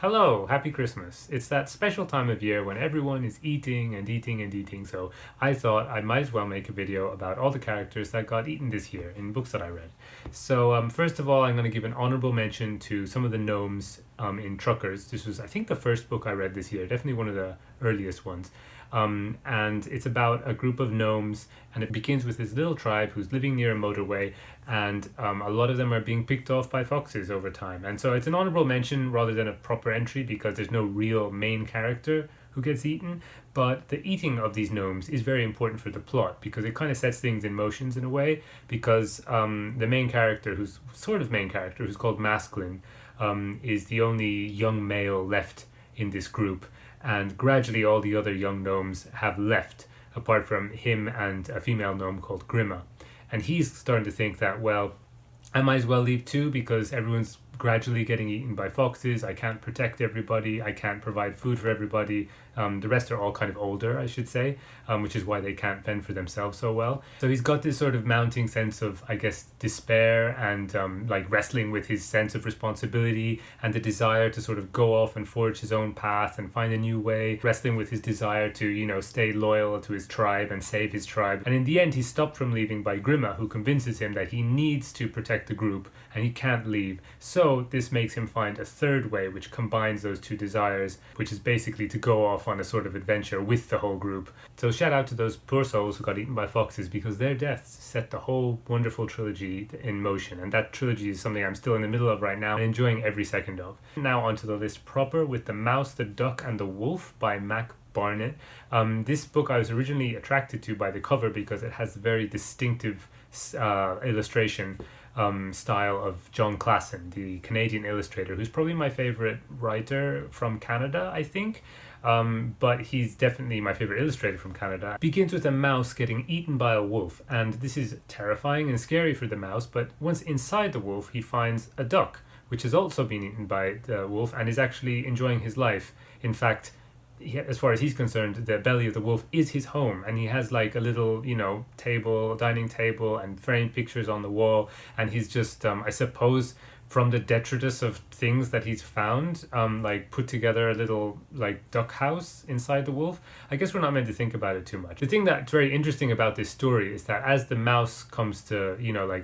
Hello, happy Christmas. It's that special time of year when everyone is eating and eating and eating, so I thought I might as well make a video about all the characters that got eaten this year in books that I read. So, first of all, I'm going to give an honorable mention to some of the gnomes in Truckers. This was, I think, the first book I read this year, definitely one of the earliest ones. And it's about a group of gnomes, and it begins with this little tribe who's living near a motorway, and a lot of them are being picked off by foxes over time. And so it's an honorable mention rather than a proper entry because there's no real main character who gets eaten. But the eating of these gnomes is very important for the plot because it kind of sets things in motions in a way. Because the main character, who's sort of main character, who's called Masculine, is the only young male left in this group, and gradually all the other young gnomes have left apart from him and a female gnome called Grima. And he's starting to think that, well, I might as well leave too because everyone's gradually getting eaten by foxes. I can't protect everybody. I can't provide food for everybody. The rest are all kind of older, I should say, which is why they can't fend for themselves so well. So he's got this sort of mounting sense of, I guess, despair and like wrestling with his sense of responsibility and the desire to sort of go off and forge his own path and find a new way, wrestling with his desire to, stay loyal to his tribe and save his tribe. And in the end, he's stopped from leaving by Grima, who convinces him that he needs to protect the group and he can't leave. So this makes him find a third way which combines those two desires, which is basically to go off on a sort of adventure with the whole group. So shout out to those poor souls who got eaten by foxes because their deaths set the whole wonderful trilogy in motion, and that trilogy is something I'm still in the middle of right now and enjoying every second of. Now onto the list proper with The Mouse, the Duck and the Wolf by Mac Barnett. This book I was originally attracted to by the cover because it has a very distinctive illustration style of John Klassen, the Canadian illustrator, who's probably my favorite writer from Canada, I think. But he's definitely my favorite illustrator from Canada. It begins with a mouse getting eaten by a wolf, and this is terrifying and scary for the mouse, but once inside the wolf, he finds a duck, which has also been eaten by the wolf and is actually enjoying his life. In fact, as far as he's concerned, the belly of the wolf is his home, and he has like a little, dining table and framed pictures on the wall, and he's just, I suppose, from the detritus of things that he's found, put together a little duck house inside the wolf. I guess we're not meant to think about it too much. The thing that's very interesting about this story is that as the mouse comes to,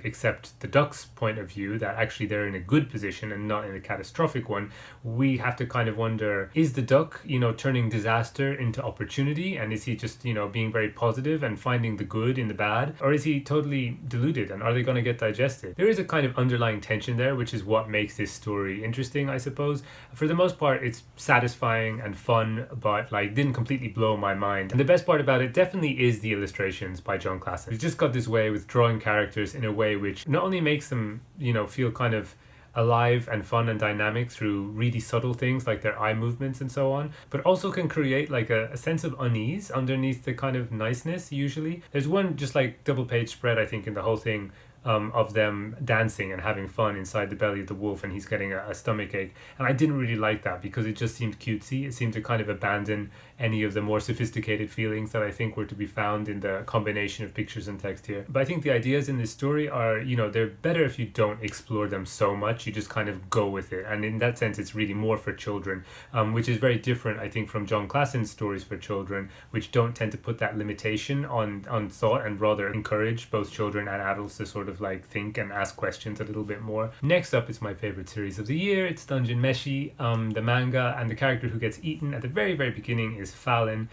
accept the duck's point of view, that actually they're in a good position and not in a catastrophic one, we have to kind of wonder, is the duck, turning disaster into opportunity? And is he just, being very positive and finding the good in the bad? Or is he totally deluded, and are they going to get digested? There is a kind of underlying tension there, which is what makes this story interesting, I suppose. For the most part, it's satisfying and fun, but didn't completely blow my mind. And the best part about it definitely is the illustrations by John Klassen. He's just got this way with drawing characters in a way which not only makes them, feel kind of alive and fun and dynamic through really subtle things like their eye movements and so on, but also can create a sense of unease underneath the kind of niceness usually. There's one just double page spread, I think, in the whole thing, of them dancing and having fun inside the belly of the wolf, and he's getting a stomach ache. And I didn't really like that because it just seemed cutesy. It seemed to kind of abandon any of the more sophisticated feelings that I think were to be found in the combination of pictures and text here. But I think the ideas in this story are, they're better if you don't explore them so much. You just kind of go with it. And in that sense, it's really more for children, which is very different, I think, from John Klassen's stories for children, which don't tend to put that limitation on thought and rather encourage both children and adults to sort of think and ask questions a little bit more. Next up is my favorite series of the year. It's Dungeon Meshi, the manga, and the character who gets eaten at the very, very beginning is Fallon.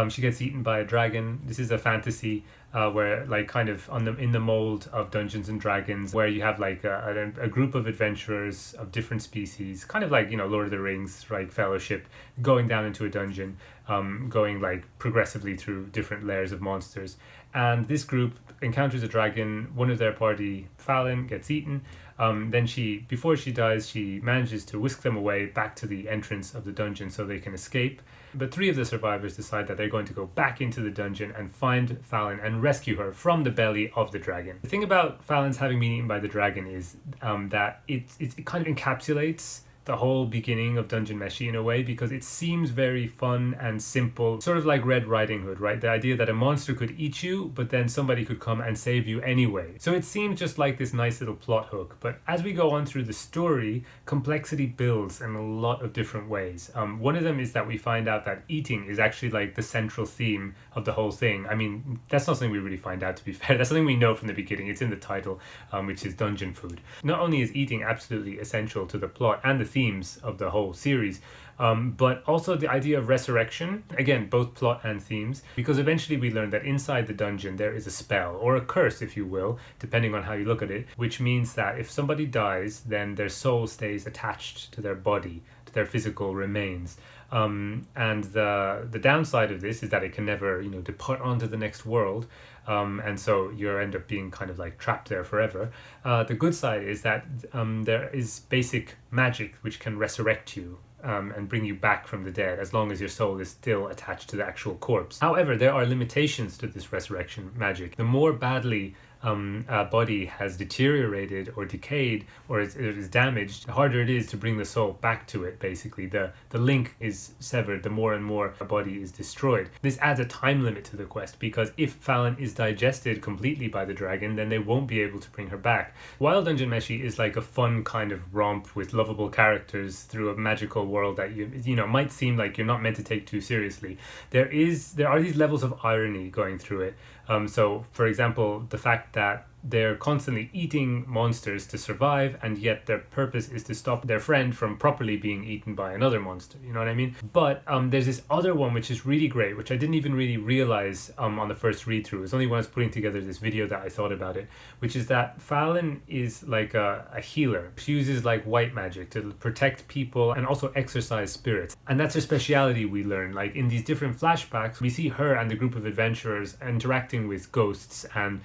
She gets eaten by a dragon. This is a fantasy where kind of in the mold of Dungeons and Dragons, where you have a group of adventurers of different species, kind of Lord of the Rings, Fellowship, going down into a dungeon, going progressively through different layers of monsters. And this group encounters a dragon. One of their party, Fallon, gets eaten. Then before she dies, she manages to whisk them away back to the entrance of the dungeon so they can escape. But 3 of the survivors decide that they're going to go back into the dungeon and find Fallon and rescue her from the belly of the dragon. The thing about Fallon's having been eaten by the dragon is that it kind of encapsulates the whole beginning of Dungeon Meshi in a way, because it seems very fun and simple, sort of like Red Riding Hood, right? The idea that a monster could eat you, but then somebody could come and save you anyway. So it seems just like this nice little plot hook. But as we go on through the story, complexity builds in a lot of different ways. One of them is that we find out that eating is actually like the central theme of the whole thing. I mean, that's not something we really find out, to be fair. That's something we know from the beginning. It's in the title, which is dungeon food. Not only is eating absolutely essential to the plot and the themes of the whole series, but also the idea of resurrection, again, both plot and themes, because eventually we learn that inside the dungeon there is a spell, or a curse if you will, depending on how you look at it, which means that if somebody dies, then their soul stays attached to their body, to their physical remains. And the downside of this is that it can never, depart onto the next world. And so you end up being kind of like trapped there forever. The good side is that there is basic magic which can resurrect you and bring you back from the dead, as long as your soul is still attached to the actual corpse. However, there are limitations to this resurrection magic. The more badly a body has deteriorated or decayed or is damaged, the harder it is to bring the soul back to it, basically. The link is severed the more and more a body is destroyed. This adds a time limit to the quest, because if Fallon is digested completely by the dragon, then they won't be able to bring her back. While Dungeon Meshi is like a fun kind of romp with lovable characters through a magical world that you might seem like you're not meant to take too seriously, there are these levels of irony going through it. So, for example, the fact that they're constantly eating monsters to survive, and yet their purpose is to stop their friend from properly being eaten by another monster. You know what I mean? But there's this other one which is really great, which I didn't even really realize on the first read through. It's only when I was putting together this video that I thought about it, which is that Fallon is like a healer. She uses like white magic to protect people and also exorcise spirits. And that's her speciality, we learn. Like in these different flashbacks, we see her and the group of adventurers interacting with ghosts, and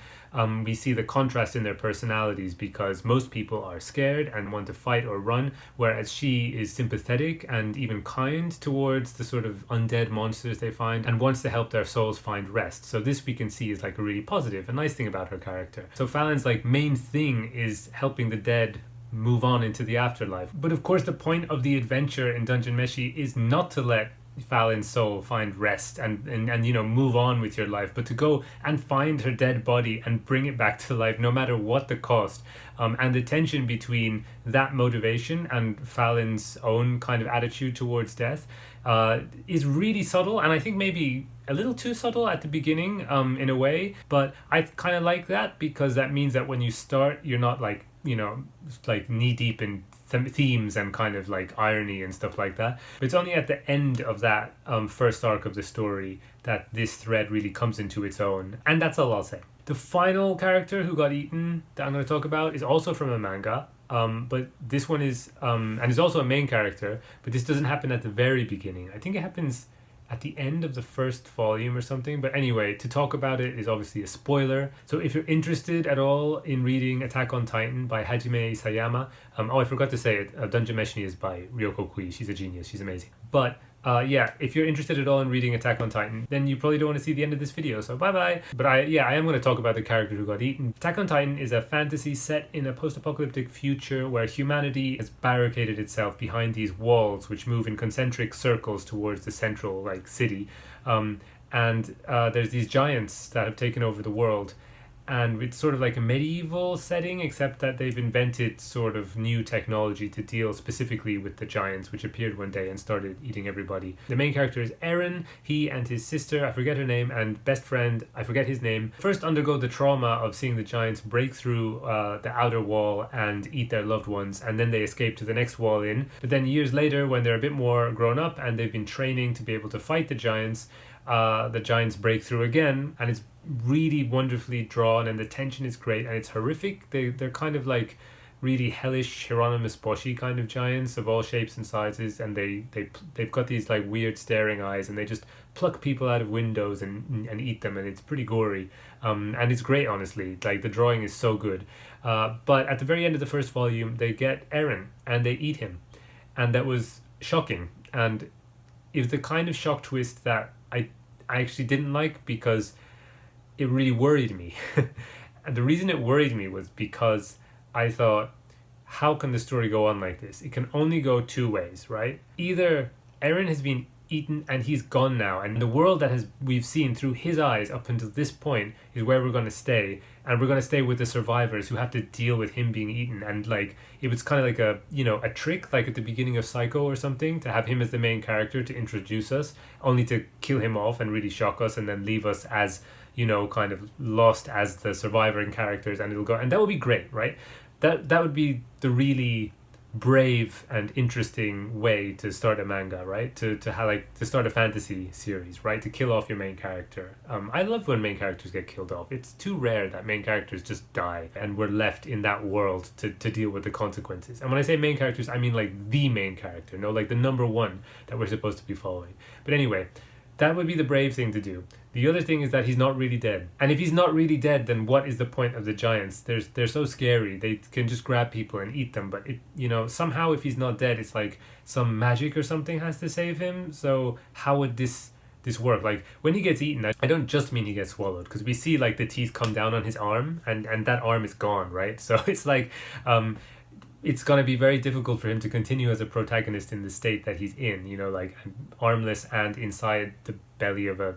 we see the contrast in their personalities, because most people are scared and want to fight or run, whereas she is sympathetic and even kind towards the sort of undead monsters they find, and wants to help their souls find rest. So this we can see is like a really positive, a nice thing about her character. So Fallon's like main thing is helping the dead move on into the afterlife. But of course the point of the adventure in Dungeon Meshi is not to let Fallon's soul find rest and move on with your life, but to go and find her dead body and bring it back to life, no matter what the cost. And the tension between that motivation and Fallon's own kind of attitude towards death is really subtle, and I think maybe a little too subtle at the beginning in a way, but I kind of like that, because that means that when you start, you're not like knee deep in themes and kind of like irony and stuff like that. But it's only at the end of that first arc of the story that this thread really comes into its own, and that's all I'll say. The final character who got eaten that I'm going to talk about is also from a manga, but this one is and is also a main character, but this doesn't happen at the very beginning. I think it happens at the end of the first volume or something. But anyway, to talk about it is obviously a spoiler. So if you're interested at all in reading Attack on Titan by Hajime Isayama, I forgot to say it, Dungeon Meshi is by Ryoko Kui. She's a genius, she's amazing. But if you're interested at all in reading Attack on Titan, then you probably don't want to see the end of this video, so bye-bye. But I am going to talk about the character who got eaten. Attack on Titan is a fantasy set in a post-apocalyptic future where humanity has barricaded itself behind these walls which move in concentric circles towards the central city. And there's these giants that have taken over the world. And it's sort of like a medieval setting, except that they've invented sort of new technology to deal specifically with the giants, which appeared one day and started eating everybody. The main character is Eren. He and his sister, I forget her name, and best friend, I forget his name, first undergo the trauma of seeing the giants break through the outer wall and eat their loved ones, and then they escape to the next wall in. But then years later, when they're a bit more grown up and they've been training to be able to fight the giants break through again, and it's really wonderfully drawn, and the tension is great, and it's horrific. They're kind of like really hellish Hieronymus Boschy kind of giants of all shapes and sizes, and they've got these like weird staring eyes, and they just pluck people out of windows and eat them, and it's pretty gory, and it's great, honestly. Like, the drawing is so good, but at the very end of the first volume they get Eren and they eat him, and that was shocking, and it was the kind of shock twist that I actually didn't like, because it really worried me. And the reason it worried me was because I thought, how can the story go on like this? It can only go two ways, right? Either Eren has been eaten and he's gone now, and the world that has we've seen through his eyes up until this point is where we're going to stay, and we're going to stay with the survivors who have to deal with him being eaten. And like, it was kind of like a, you know, a trick, like at the beginning of Psycho or something, to have him as the main character to introduce us, only to kill him off and really shock us, and then leave us as, you know, kind of lost as the surviving characters. And it'll go, and that would be great, right? That would be the really brave and interesting way to start a manga, right? To have, like, to start a fantasy series, right? To kill off your main character. I love when main characters get killed off. It's too rare that main characters just die and we're left in that world to deal with the consequences. And when I say main characters, I mean like the main character, no, like the number one that we're supposed to be following. But anyway, that would be the brave thing to do. The other thing is that he's not really dead. And if he's not really dead, then what is the point of the giants? They're so scary. They can just grab people and eat them. But it, you know, somehow if he's not dead, it's like some magic or something has to save him. So how would this work? Like, when he gets eaten, I don't just mean he gets swallowed, because we see like the teeth come down on his arm, and that arm is gone, right? So it's like, it's going to be very difficult for him to continue as a protagonist in the state that he's in, you know, like armless and inside the belly of a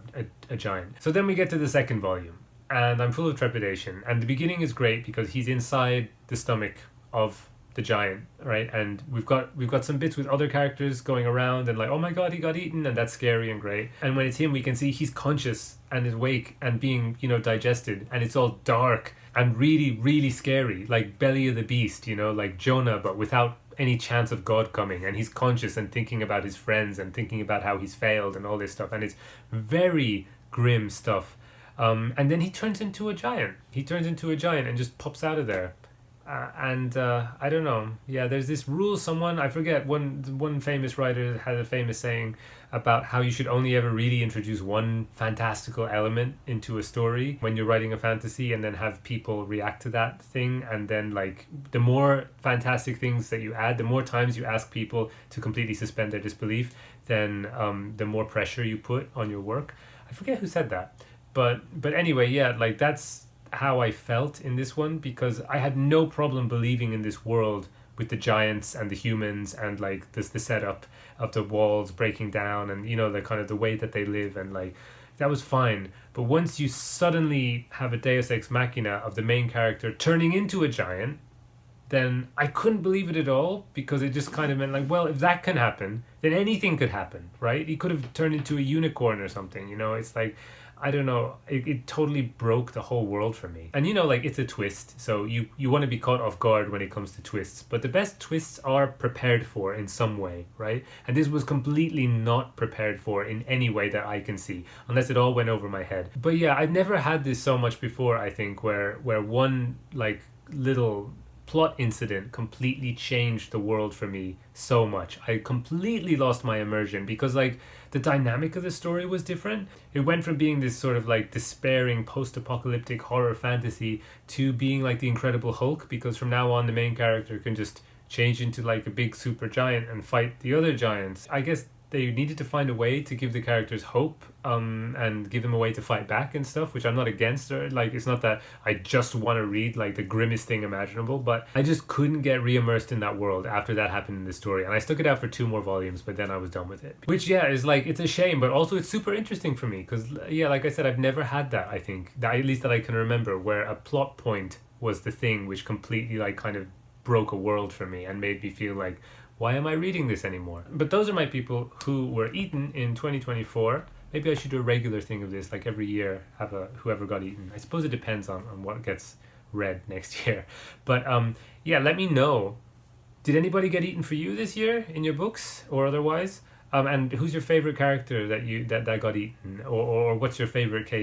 giant. So then we get to the second volume, and I'm full of trepidation. And the beginning is great because he's inside the stomach of the giant, right? And we've got some bits with other characters going around and like, oh my god, he got eaten, and that's scary and great. And when it's him, we can see he's conscious and is awake and being, you know, digested, and it's all dark and really, really scary, like Belly of the Beast, you know, like Jonah, but without any chance of God coming. And he's conscious and thinking about his friends and thinking about how he's failed and all this stuff, and it's very grim stuff. And then he turns into a giant. He turns into a giant and just pops out of there. I don't know. Yeah, there's this rule. Someone, I forget, one famous writer had a famous saying about how you should only ever really introduce one fantastical element into a story when you're writing a fantasy, and then have people react to that thing. And then, like, the more fantastic things that you add, the more times you ask people to completely suspend their disbelief, then the more pressure you put on your work. I forget who said that, but anyway, yeah, like, that's how I felt in this one, because I had no problem believing in this world with the giants and the humans, and like this, the setup of the walls breaking down, and, you know, the kind of the way that they live, and like, that was fine. But once you suddenly have a Deus Ex Machina of the main character turning into a giant, then I couldn't believe it at all, because it just kind of meant like, well, if that can happen, then anything could happen, right? He could have turned into a unicorn or something, you know? It's like, I don't know, it totally broke the whole world for me. And, you know, like, it's a twist, so you want to be caught off guard when it comes to twists, but the best twists are prepared for in some way, right? And this was completely not prepared for in any way that I can see, unless it all went over my head. But yeah, I've never had this so much before, I think, where one, like, little plot incident completely changed the world for me so much. I completely lost my immersion, because, like, the dynamic of the story was different. It went from being this sort of like despairing post-apocalyptic horror fantasy to being like the Incredible Hulk, because from now on the main character can just change into like a big super giant and fight the other giants. I guess they needed to find a way to give the characters hope, and give them a way to fight back and stuff, which I'm not against. Or like, it's not that I just want to read like the grimmest thing imaginable, but I just couldn't get re-immersed in that world after that happened in the story. And I stuck it out for 2 more volumes, but then I was done with it. Which, yeah, is like, it's a shame, but also it's super interesting for me, because, yeah, like I said, I've never had that, I think, that, at least that I can remember, where a plot point was the thing which completely like kind of broke a world for me and made me feel like, why am I reading this anymore? But those are my people who were eaten in 2024. Maybe I should do a regular thing of this, like every year, have a whoever got eaten. I suppose it depends on what gets read next year. But yeah, let me know. Did anybody get eaten for you this year in your books or otherwise? And who's your favorite character that got eaten? Or what's your favorite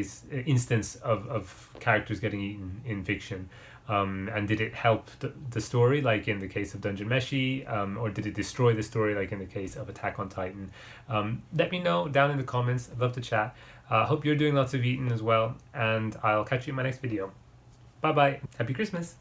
instance of characters getting eaten in fiction? And did it help the story, like in the case of Dungeon Meshi, or did it destroy the story, like in the case of Attack on Titan? Let me know down in the comments. I'd love to chat. Hope you're doing lots of eating as well, and I'll catch you in my next video. Bye bye. Happy Christmas.